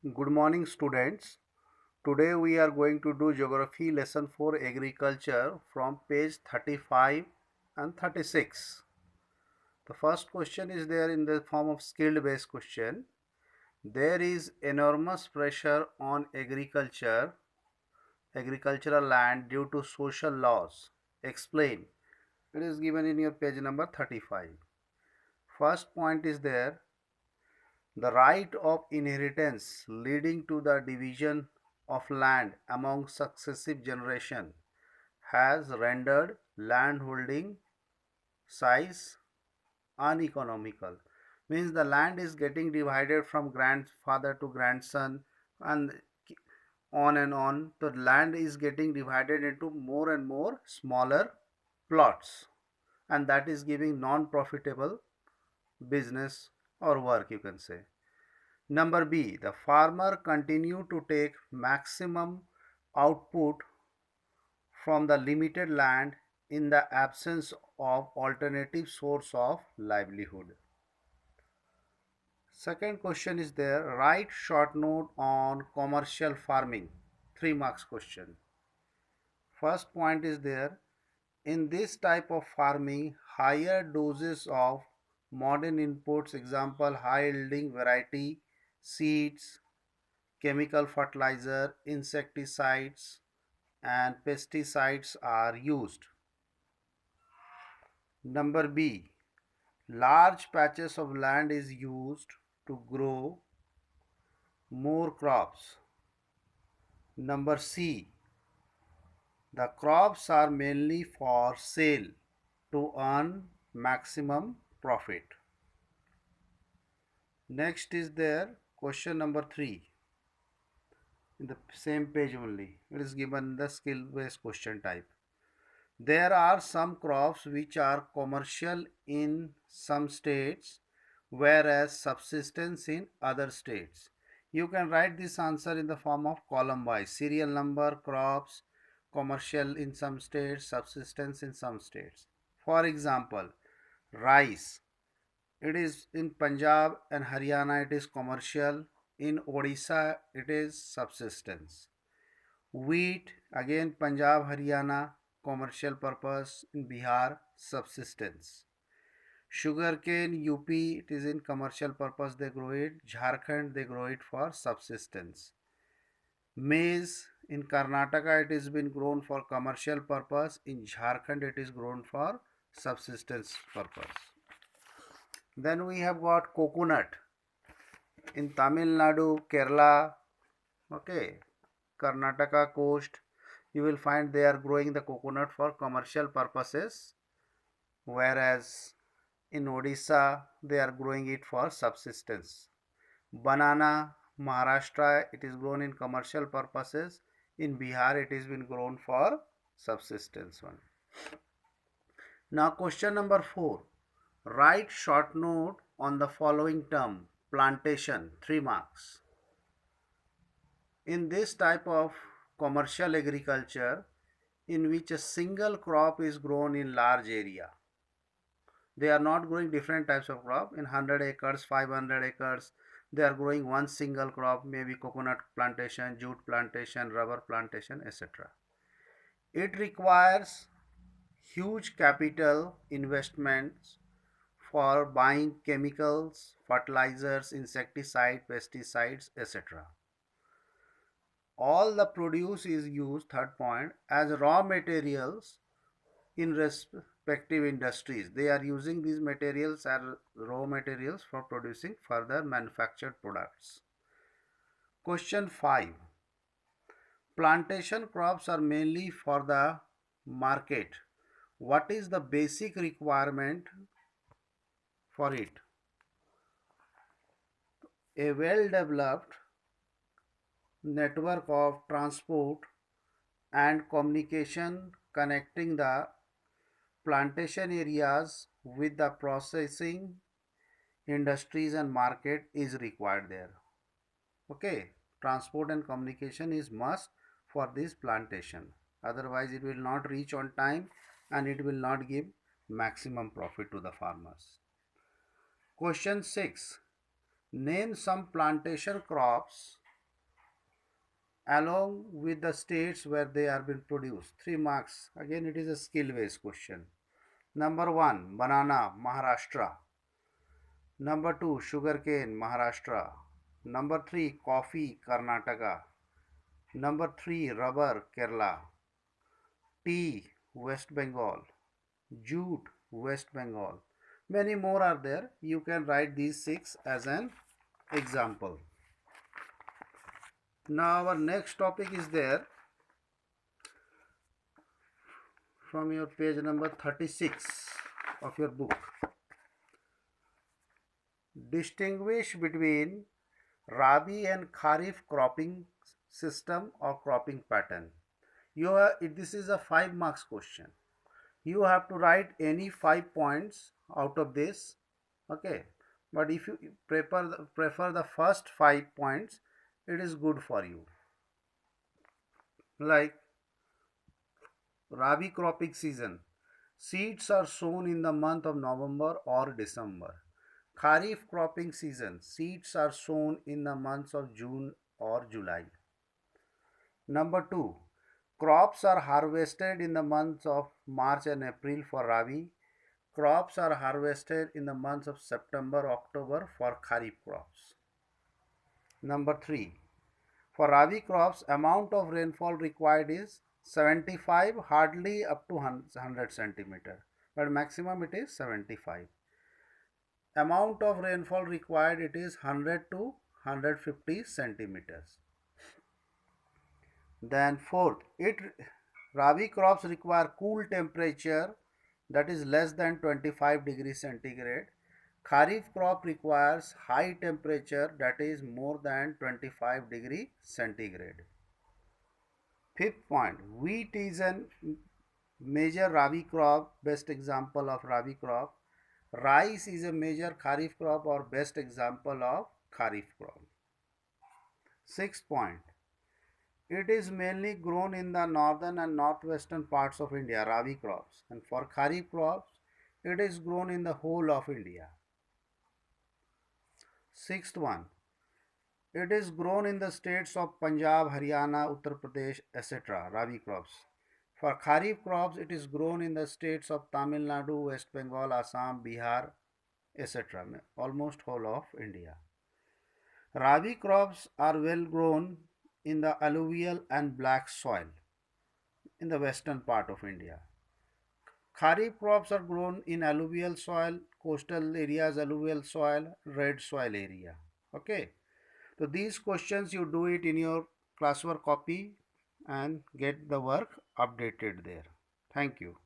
Good morning, students. Today we are going to do Geography Lesson for Agriculture from page 35 and 36. The first question is there in the form of skill based question. There is enormous pressure on agricultural land due to social laws. Explain. It is given in your page number 35. First point is there, the right of inheritance leading to the division of land among successive generations has rendered landholding size uneconomical. Means the land is getting divided from grandfather to grandson and on and on. The land is getting divided into more and more smaller plots, and that is giving non-profitable business or work, you can say. Number B, the farmer continue to take maximum output from the limited land in the absence of alternative source of livelihood. Second question is there, write short note on commercial farming. 3 marks question. First point is there, in this type of farming, higher doses of modern inputs, example high yielding variety, seeds, chemical fertilizer, insecticides and pesticides are used. Number B, large patches of land is used to grow more crops. Number C, the crops are mainly for sale to earn maximum profit. Next is there question number 3 in the same page only. It is given the skill based question type. There are some crops which are commercial in some states, whereas subsistence in other states. You can write this answer in the form of column wise. Serial number, crops, commercial in some states, subsistence in some states. For example, rice. It is in Punjab and Haryana it is commercial. In Odisha it is subsistence. Wheat, again Punjab, Haryana, commercial purpose. In Bihar, subsistence. Sugarcane, UP, it is in commercial purpose they grow it. Jharkhand, they grow it for subsistence. Maize, in Karnataka, it is been grown for commercial purpose. In Jharkhand, it is grown for subsistence purpose. Then we have got coconut. In Tamil Nadu, Kerala, okay, Karnataka coast, you will find they are growing the coconut for commercial purposes, whereas in Odisha they are growing it for subsistence. Banana, Maharashtra, it is grown in commercial purposes. In Bihar it is been grown for subsistence one. Now question number 4, write short note on the following term, plantation, 3 marks. In this type of commercial agriculture in which a single crop is grown in large area, they are not growing different types of crop. In 100 acres, 500 acres, they are growing one single crop, maybe coconut plantation, jute plantation, rubber plantation, etc. It requires huge capital investments for buying chemicals, fertilizers, insecticide, pesticides, etc. All the produce is used, third point, as raw materials in respective industries. They are using these materials as raw materials for producing further manufactured products. Question 5, plantation crops are mainly for the market. What is the basic requirement for it? A well developed network of transport and communication connecting the plantation areas with the processing industries and market is required there. Okay, transport and communication is must for this plantation, otherwise it will not reach on time and it will not give maximum profit to the farmers. Question 6, name some plantation crops along with the states where they are being produced. 3 marks. Again, it is a skill based question. Number 1, banana, Maharashtra. Number 2, sugarcane, Maharashtra. Number 3, coffee, Karnataka. Number 3, rubber, Kerala. Tea, West Bengal. Jute, West Bengal. Many more are there. You can write these 6 as an example. Now our next topic is there from your page number 36 of your book. Distinguish between Rabi and Kharif cropping system or cropping pattern. This is a 5 marks question. You have to write any 5 points out of this. Okay, but if you prefer the first 5 points, it is good for you. Like Rabi cropping season, seeds are sown in the month of November or December. Kharif cropping season, seeds are sown in the months of June or July. Number 2, crops are harvested in the months of March and April for Rabi. Crops are harvested in the months of September, October for Kharif crops. Number 3, for Rabi crops, amount of rainfall required is 75, hardly up to 100 centimeter, but maximum it is 75. Amount of rainfall required, it is 100 to 150 centimeters. Then fourth, Rabi crops require cool temperature, that is less than 25 degrees centigrade. Kharif crop requires high temperature, that is more than 25 degree centigrade. Fifth point, wheat is a major Rabi crop, best example of Rabi crop. Rice is a major Kharif crop or best example of Kharif crop. Sixth point, it is mainly grown in the northern and northwestern parts of India, Rabi crops. And for Kharif crops, it is grown in the whole of India. Sixth one, it is grown in the states of Punjab, Haryana, Uttar Pradesh, etc. Rabi crops. For Kharif crops, it is grown in the states of Tamil Nadu, West Bengal, Assam, Bihar, etc. Almost whole of India. Rabi crops are well grown in the alluvial and black soil in the western part of India. Kharif crops are grown in alluvial soil, coastal areas, alluvial soil, red soil area. Okay. So these questions you do it in your classwork copy and get the work updated there. Thank you.